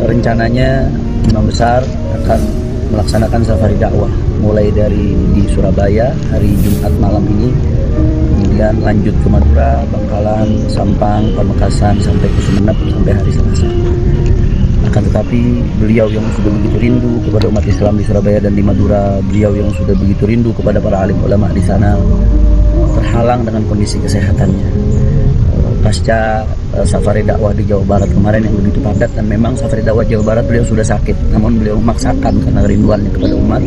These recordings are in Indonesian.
Rencananya Imam Besar akan melaksanakan safari dakwah mulai dari di Surabaya hari Jumat malam ini, kemudian lanjut ke Madura, Bangkalan, Sampang, Pamekasan sampai ke Sumeneb sampai hari Selasa. Akan tetapi beliau yang sudah begitu rindu kepada umat Islam di Surabaya dan di Madura, beliau yang sudah begitu rindu kepada para alim ulama di sana, terhalang dengan kondisi kesehatannya. Pasca safari dakwah di Jawa Barat kemarin yang begitu padat, dan memang safari dakwah Jawa Barat beliau sudah sakit, namun beliau memaksakan karena rinduannya kepada umat.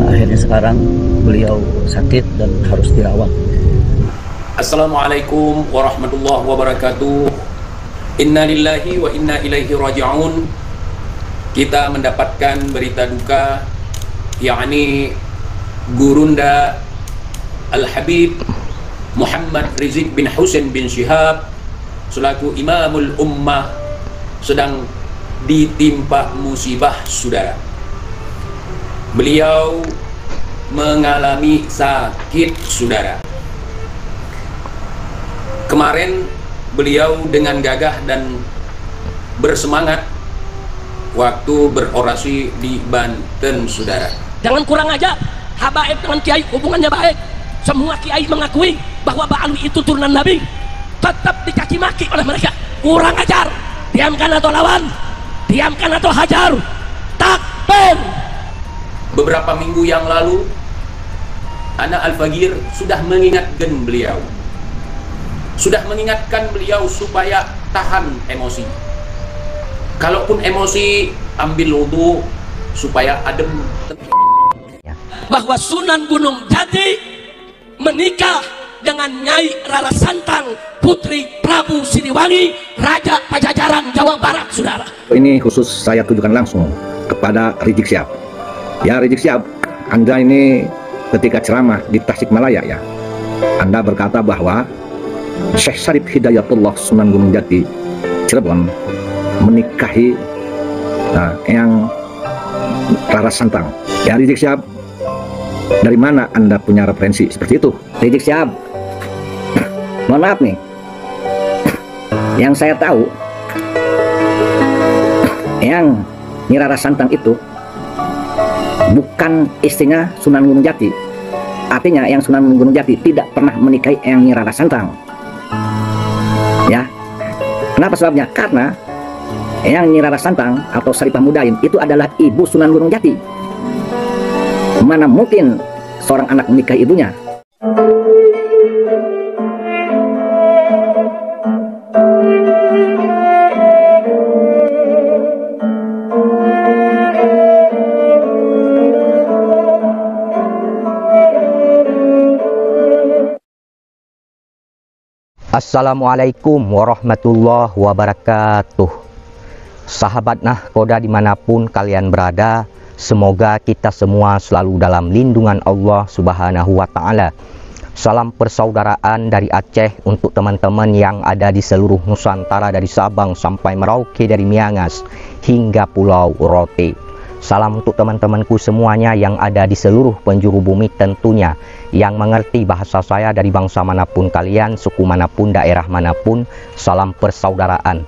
Akhirnya sekarang beliau sakit dan harus dirawat. Assalamualaikum warahmatullahi wabarakatuh. Inna lillahi wa inna ilaihi raji'un. Kita mendapatkan berita duka, yakni Gurunda Al-Habib Muhammad Rizik bin Husain bin Syihab selaku Imamul Ummah sedang ditimpa musibah, saudara. Beliau mengalami sakit, saudara. Kemarin beliau dengan gagah dan bersemangat waktu berorasi di Banten, saudara. Jangan kurang aja, habaib dengan kiai hubungannya baik. Semua kiai mengakui bahwa Mbak Alwi itu turunan Nabi, tetap dicaci maki oleh mereka. Kurang ajar, diamkan atau lawan, diamkan atau hajar. Takbir. Beberapa minggu yang lalu, Ana Al-Fagir sudah mengingatkan beliau, supaya tahan emosi. Kalaupun emosi, ambil wudu supaya adem. Bahwa Sunan Gunung Jati menikah dengan Nyai Rara Santang, putri Prabu Siliwangi, Raja Pajajaran Jawa Barat, saudara. Ini khusus saya tujukan langsung kepada Rizik Syihab. Ya, Rizik Syihab, Anda ini ketika ceramah di Tasikmalaya, ya, Anda berkata bahwa Syekh Syarif Hidayatullah Sunan Gunung Jati Cirebon menikahi yang Rara Santang. Ya, Rizik Syihab, dari mana Anda punya referensi seperti itu? Rizik Syihab, mohon maaf nih, yang saya tahu, yang Nyi Rara Santang itu bukan istrinya Sunan Gunung Jati. Artinya yang Sunan Gunung Jati tidak pernah menikahi yang Nyi Rara Santang. Ya, kenapa sebabnya? Karena yang Nyi Rara Santang atau Saripah Mudain itu adalah ibu Sunan Gunung Jati. Mana mungkin seorang anak menikahi ibunya? Assalamualaikum warahmatullahi wabarakatuh. Sahabat nahkoda dimanapun kalian berada, semoga kita semua selalu dalam lindungan Allah Subhanahu wa Ta'ala. Salam persaudaraan dari Aceh untuk teman-teman yang ada di seluruh Nusantara, dari Sabang sampai Merauke, dari Miangas hingga Pulau Rote. Salam untuk teman-temanku semuanya yang ada di seluruh penjuru bumi tentunya, yang mengerti bahasa saya dari bangsa manapun kalian, suku manapun, daerah manapun. Salam persaudaraan.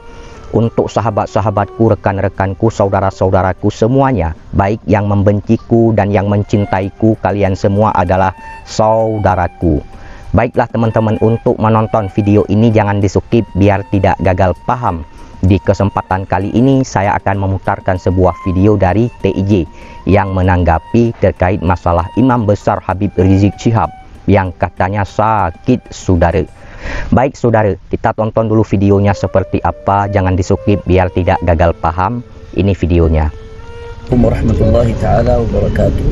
Untuk sahabat-sahabatku, rekan-rekanku, saudara-saudaraku semuanya, baik yang membenciku dan yang mencintaiku, kalian semua adalah saudaraku. Baiklah teman-teman, untuk menonton video ini jangan di-skip biar tidak gagal paham. Di kesempatan kali ini saya akan memutarkan sebuah video dari TIJ yang menanggapi terkait masalah Imam Besar Habib Rizik Syihab yang katanya sakit, saudara. Baik saudara, kita tonton dulu videonya seperti apa, jangan di-skip biar tidak gagal paham. Ini videonya. Assalamualaikum warahmatullahi ta'ala wabarakatuh.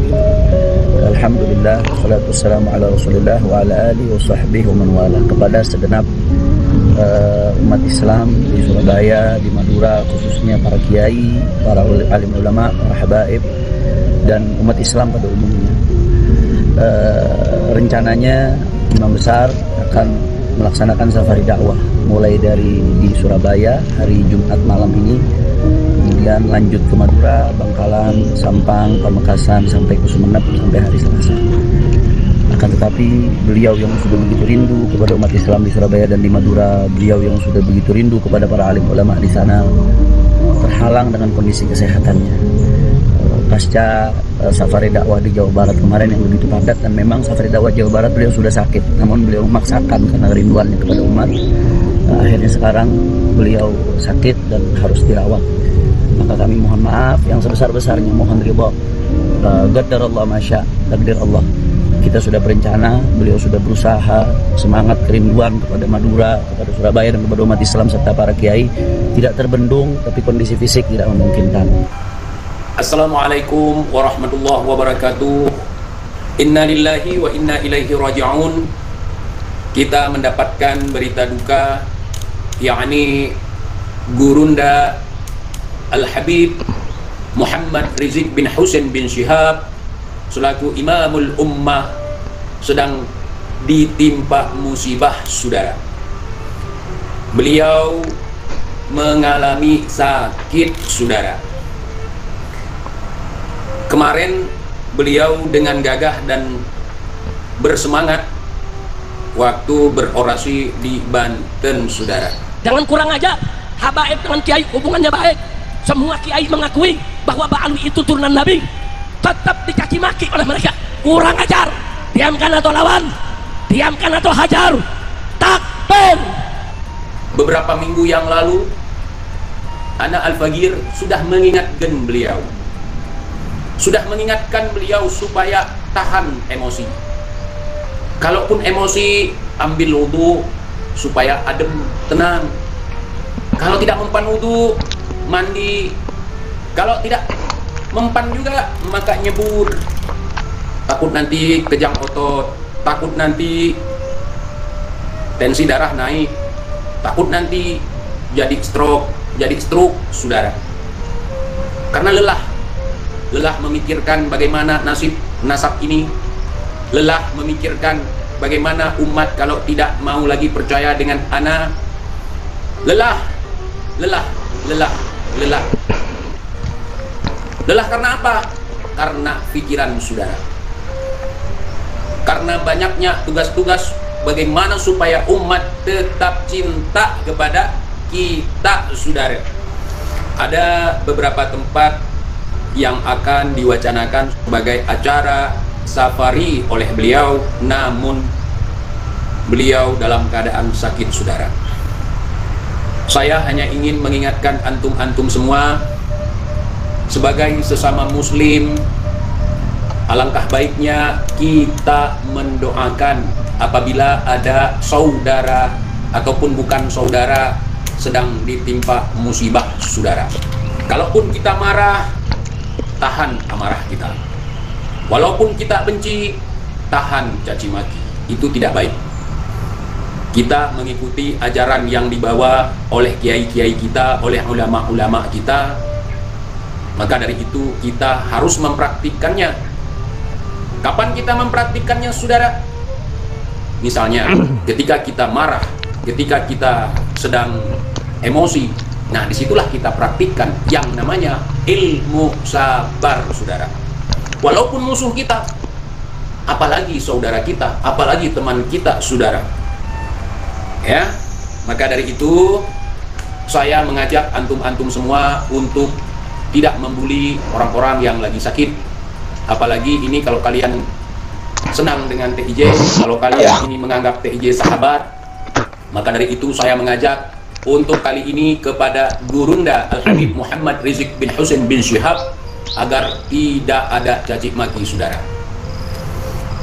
Alhamdulillah, wassalatu wassalamu ala rasulillah wa ala alihi wa sahbihi wa man wala. Kepada segenap umat Islam di Surabaya, di Madura, khususnya para kiai, para alim ulama, para habaib, dan umat Islam pada umumnya. Rencananya Imam Besar akan melaksanakan safari dakwah mulai dari di Surabaya hari Jumat malam ini, kemudian lanjut ke Madura, Bangkalan, Sampang, Pamekasan sampai ke Sumeneb sampai hari Selasa. Akan tetapi beliau yang sudah begitu rindu kepada umat Islam di Surabaya dan di Madura, beliau yang sudah begitu rindu kepada para alim ulama di sana, terhalang dengan kondisi kesehatannya. Pasca safari dakwah di Jawa Barat kemarin yang begitu padat, dan memang safari dakwah Jawa Barat beliau sudah sakit, namun beliau memaksakan karena rinduannya kepada umat. Akhirnya sekarang beliau sakit dan harus dirawat. Maka kami mohon maaf yang sebesar-besarnya, mohon ridha. Qadarallah masya, takdir Allah. Kita sudah berencana, beliau sudah berusaha, semangat kerinduan kepada Madura, kepada Surabaya dan kepada umat Islam serta para kiai tidak terbendung, tapi kondisi fisik tidak memungkinkan. Assalamualaikum warahmatullahi wabarakatuh. Inna lillahi wa inna ilaihi raji'un. Kita mendapatkan berita duka, yakni Gurunda Al-Habib Muhammad Rizik bin Husain bin Syihab selaku Imamul Ummah sedang ditimpa musibah, saudara. Beliau mengalami sakit, saudara. Kemarin beliau dengan gagah dan bersemangat waktu berorasi di Banten, saudara. Jangan kurang aja, habaib dengan kiai hubungannya baik. Semua kiai mengakui bahwa Mbak Alwi itu turunan Nabi, tetap dicaci maki oleh mereka. Kurang ajar, diamkan atau lawan, diamkan atau hajar. Takbir. Beberapa minggu yang lalu Ana Al-Fagir sudah mengingatkan beliau, sudah mengingatkan beliau supaya tahan emosi. Kalaupun emosi, ambil wudu supaya adem, tenang. Kalau tidak mempan wudu, mandi. Kalau tidak mempan juga, maka nyebur. Takut nanti kejang otot, takut nanti tensi darah naik, takut nanti jadi stroke, saudara. Karena lelah memikirkan bagaimana nasab ini, lelah memikirkan bagaimana umat kalau tidak mau lagi percaya dengan ana, lelah karena apa? Karena pikiran, saudara. Karena banyaknya tugas-tugas bagaimana supaya umat tetap cinta kepada kita, saudara. Ada beberapa tempat yang akan diwacanakan sebagai acara safari oleh beliau, namun beliau dalam keadaan sakit, saudara. Saya hanya ingin mengingatkan antum-antum semua sebagai sesama muslim, alangkah baiknya kita mendoakan apabila ada saudara ataupun bukan saudara sedang ditimpa musibah, saudara. Kalaupun kita marah, tahan amarah kita. Walaupun kita benci, tahan caci maki. Itu tidak baik. Kita mengikuti ajaran yang dibawa oleh kiai-kiai kita, oleh ulama-ulama kita. Maka dari itu kita harus mempraktikkannya. Kapan kita mempraktikkannya, saudara? Misalnya ketika kita marah, ketika kita sedang emosi, nah disitulah kita praktikkan yang namanya ilmu sabar, saudara. Walaupun musuh kita, apalagi saudara kita, apalagi teman kita, saudara. Ya, maka dari itu saya mengajak antum-antum semua untuk tidak membuli orang-orang yang lagi sakit. Apalagi ini kalau kalian senang dengan TIJ, kalau kalian ini menganggap TIJ sahabat, maka dari itu saya mengajak untuk kali ini kepada Gurunda Al-Habib Muhammad Rizik bin Husain bin Syihab agar tidak ada caci maki, saudara.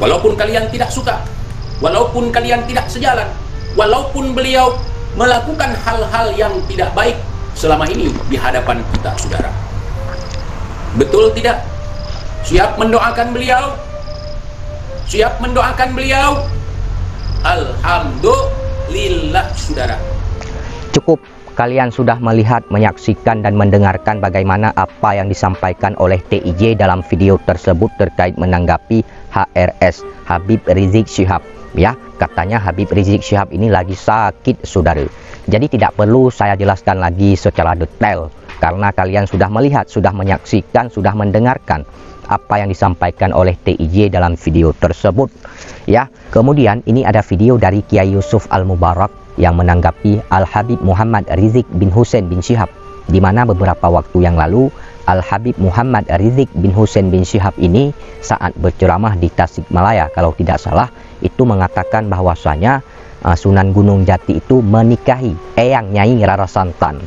Walaupun kalian tidak suka, walaupun kalian tidak sejalan, walaupun beliau melakukan hal-hal yang tidak baik selama ini di hadapan kita, saudara. Betul tidak? Siap mendoakan beliau? Siap mendoakan beliau? Alhamdulillah, saudara. Cukup kalian sudah melihat, menyaksikan dan mendengarkan bagaimana apa yang disampaikan oleh TIJ dalam video tersebut terkait menanggapi HRS Habib Rizik Syihab, ya. Katanya Habib Rizik Syihab ini lagi sakit, saudara. Jadi tidak perlu saya jelaskan lagi secara detail, karena kalian sudah melihat, sudah menyaksikan, sudah mendengarkan apa yang disampaikan oleh TIJ dalam video tersebut. Ya, kemudian ini ada video dari Kiai Yusuf Al-Mubarak yang menanggapi Al-Habib Muhammad Rizik bin Hussein bin Syihab, di mana beberapa waktu yang lalu Al-Habib Muhammad Rizik bin Hussein bin Syihab ini saat berceramah di Tasikmalaya, kalau tidak salah, itu mengatakan bahwasanya Sunan Gunung Jati itu menikahi eyang Nyai Rara Santan.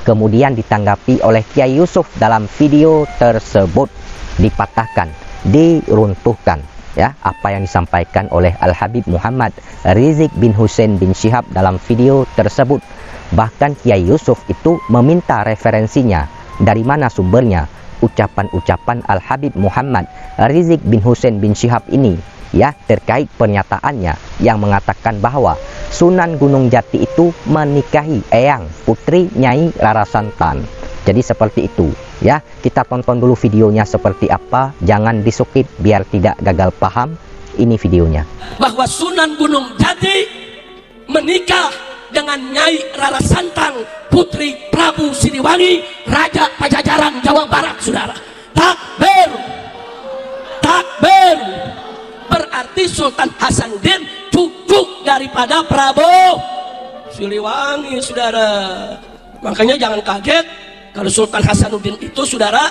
Kemudian ditanggapi oleh Kiai Yusuf dalam video tersebut, dipatahkan, diruntuhkan ya apa yang disampaikan oleh Al-Habib Muhammad Rizik bin Hussein bin Syihab dalam video tersebut. Bahkan Kiai Yusuf itu meminta referensinya, dari mana sumbernya ucapan-ucapan Al-Habib Muhammad Rizik bin Hussein bin Syihab ini ya, terkait pernyataannya yang mengatakan bahwa Sunan Gunung Jati itu menikahi eyang putri Nyai Rara Santan. Jadi seperti itu ya, kita tonton dulu videonya seperti apa, jangan di skip biar tidak gagal paham. Ini videonya. Bahwa Sunan Gunung Jati menikah dengan Nyai Rara Santang, putri Prabu Siliwangi, Raja Pajajaran Jawa Barat, saudara. Takbir, takbir. Berarti Sultan Hasanuddin cucu daripada Prabu Siliwangi, saudara. Makanya jangan kaget kalau Sultan Hasanuddin itu, saudara,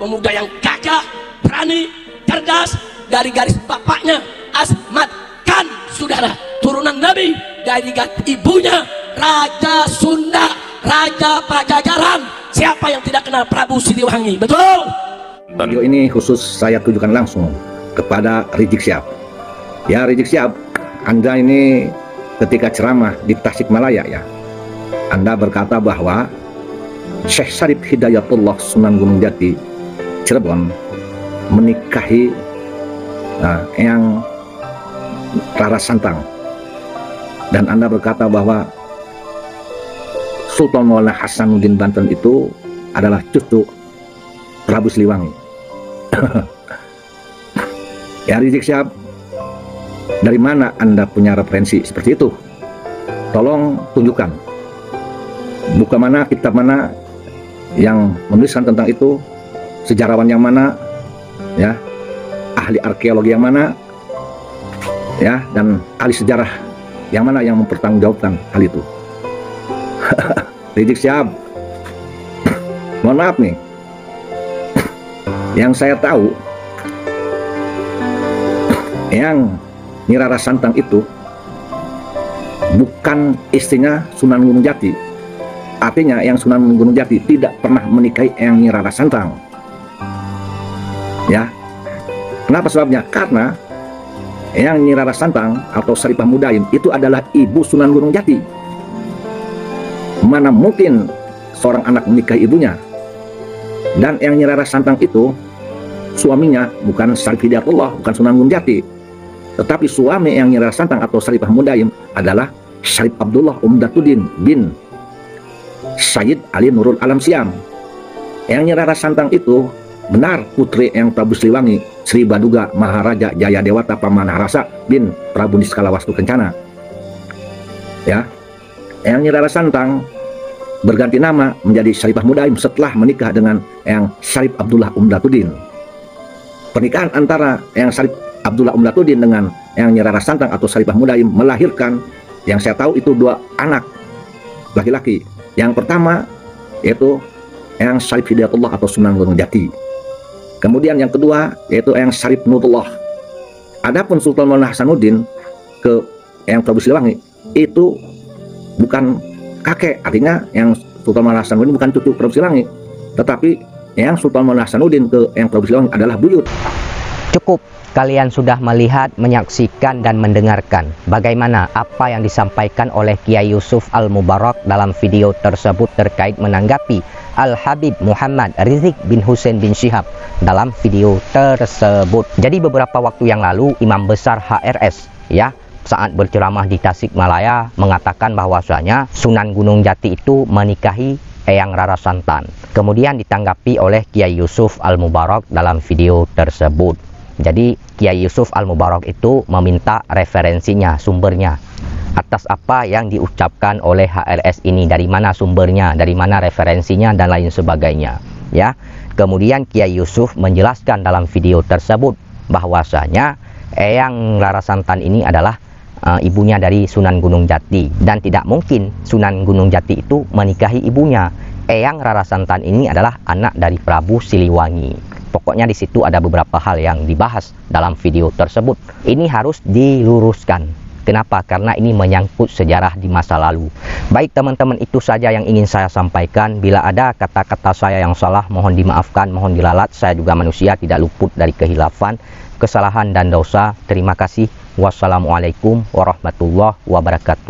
pemuda yang gagah, berani, cerdas, dari garis bapaknya Asmat Khan, saudara, turunan Nabi, dari ibunya Raja Sunda, Raja Pajajaran. Siapa yang tidak kenal Prabu Siliwangi? Betul. Video ini khusus saya tujukan langsung kepada Rizik Syihab. Ya, Rizik Syihab, Anda ini ketika ceramah di Tasikmalaya ya, Anda berkata bahwa Syekh Syarif Hidayatullah Sunan Gunung Jati Cirebon menikahi Eyang Rara Santang, dan Anda berkata bahwa Sultan Maulana Hasanuddin Banten itu adalah cucu Prabu Siliwangi. Ya, Rizik Syihab, dari mana Anda punya referensi seperti itu? Tolong tunjukkan. Buka mana, kitab mana yang menuliskan tentang itu, sejarawan yang mana, ya, ahli arkeologi yang mana, ya, dan ahli sejarah yang mana yang mempertanggungjawabkan hal itu. Rizik Syihab, mohon maaf nih, yang saya tahu, yang Nyai Rara Santang itu bukan istrinya Sunan Gunung Jati. Artinya yang Sunan Gunung Jati tidak pernah menikahi yang Nyai Rara Santang. Ya, kenapa sebabnya? Karena yang Nyai Rara Santang atau Saripah Mudaim itu adalah ibu Sunan Gunung Jati. Mana mungkin seorang anak menikahi ibunya? Dan yang Nyai Rara Santang itu suaminya bukan Syarif Hidayatullah, bukan Sunan Gunung Jati, tetapi suami yang Nyai Rara Santang atau Saripah Mudaim adalah Syarif Abdullah Umdatuddin bin Sayyid Ali Nurul Alam Siam. Yang Nyai Rara Santang itu benar putri yang Prabu Siliwangi, Sri Baduga Maharaja Jaya Dewata Pamanarasa bin Prabu Niskala Wastu Kencana. Ya, yang Nyai Rara Santang berganti nama menjadi Syaripah Mudaim setelah menikah dengan yang Syarif Abdullah Umdatuddin. Pernikahan antara yang Syarif Abdullah Umdatuddin dengan yang Nyai Rara Santang atau Syaripah Mudaim melahirkan, yang saya tahu itu 2 anak laki-laki. Yang pertama yaitu yang Syarif Hidayatullah atau Sunan Gunung Jati. Kemudian yang kedua yaitu yang Syarif Nurullah. Adapun Sultan Maulana Hasanuddin ke yang Prabu Siliwangi itu bukan kakek, artinya yang Sultan Maulana Hasanuddin bukan cucu Prabu Siliwangi, tetapi yang Sultan Maulana Hasanuddin ke yang Prabu Siliwangi adalah buyut. Cukup, kalian sudah melihat, menyaksikan, dan mendengarkan bagaimana apa yang disampaikan oleh Kiai Yusuf Al-Mubarak dalam video tersebut terkait menanggapi Al-Habib Muhammad Rizik bin Hussein bin Syihab dalam video tersebut. Jadi beberapa waktu yang lalu Imam Besar HRS ya, saat berceramah di Tasikmalaya mengatakan bahwasanya Sunan Gunung Jati itu menikahi Eyang Rara Santan. Kemudian ditanggapi oleh Kiai Yusuf Al-Mubarak dalam video tersebut. Jadi Kiai Yusuf Al-Mubarak itu meminta referensinya, sumbernya, atas apa yang diucapkan oleh HRS ini, dari mana sumbernya, dari mana referensinya, dan lain sebagainya, ya. Kemudian Kiai Yusuf menjelaskan dalam video tersebut bahwasanya Eyang Rara Santan ini adalah ibunya dari Sunan Gunung Jati, dan tidak mungkin Sunan Gunung Jati itu menikahi ibunya. Eyang Rara Santan ini adalah anak dari Prabu Siliwangi. Pokoknya di situ ada beberapa hal yang dibahas dalam video tersebut. Ini harus diluruskan. Kenapa? Karena ini menyangkut sejarah di masa lalu. Baik teman-teman, itu saja yang ingin saya sampaikan. Bila ada kata-kata saya yang salah, mohon dimaafkan, mohon dilalat. Saya juga manusia, tidak luput dari kehilafan, kesalahan dan dosa. Terima kasih. Wassalamualaikum warahmatullahi wabarakatuh.